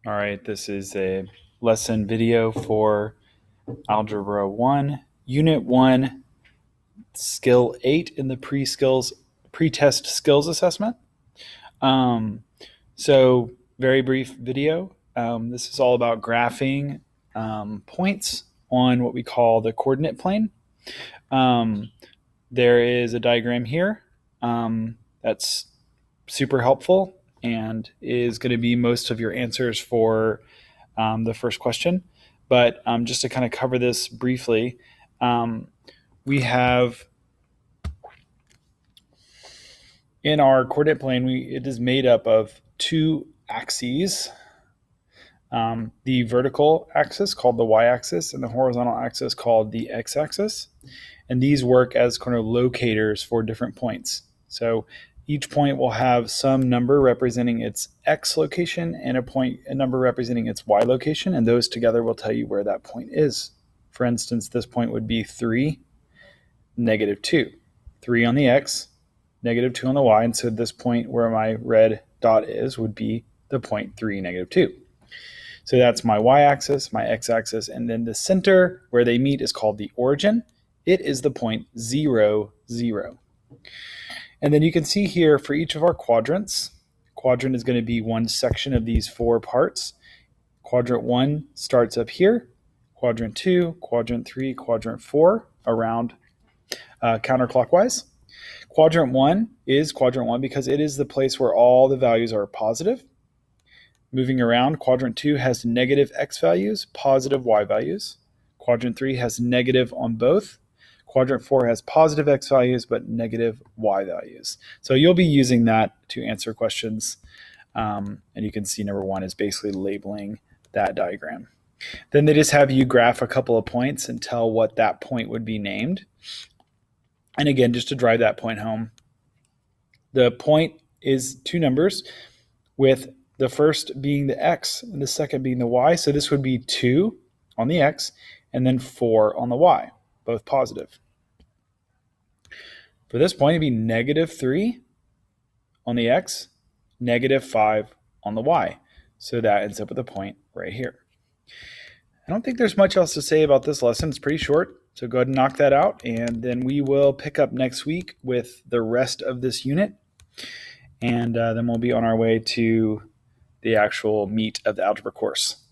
All right, this is a lesson video for Algebra 1, Unit 1, Skill 8 in the pre-test skills assessment. So very brief video. This is all about graphing points on what we call the coordinate plane. There is a diagram here that's super helpful and is going to be most of your answers for the first question. But just to kind of cover this briefly, we have in our coordinate plane, it is made up of two axes. The vertical axis called the y-axis and the horizontal axis called the x-axis. And these work as kind of locators for different points. So each point will have some number representing its x location and a number representing its y location, and those together will tell you where that point is. For instance, this point would be 3, -2. 3 on the x, -2 on the y, and so this point where my red dot is would be the point 3, -2. So that's my y-axis, my x-axis, and then the center where they meet is called the origin. It is the point 0, 0. And then you can see here for each of our quadrants, quadrant is going to be one section of these four parts. Quadrant 1 starts up here, quadrant 2, quadrant 3, quadrant 4, around counterclockwise. Quadrant 1 is quadrant 1 because it is the place where all the values are positive. Moving around, quadrant 2 has negative x values, positive y values. Quadrant 3 has negative on both. Quadrant 4 has positive x values, but negative y values. So you'll be using that to answer questions. And you can see number 1 is basically labeling that diagram. Then they just have you graph a couple of points and tell what that point would be named. And again, just to drive that point home, the point is two numbers with the first being the x and the second being the y. So this would be 2 on the x and then 4 on the y, both positive. For this point, it'd be -3 on the x, -5 on the y. So that ends up with a point right here. I don't think there's much else to say about this lesson. It's pretty short. So go ahead and knock that out. And then we will pick up next week with the rest of this unit. And then we'll be on our way to the actual meat of the algebra course.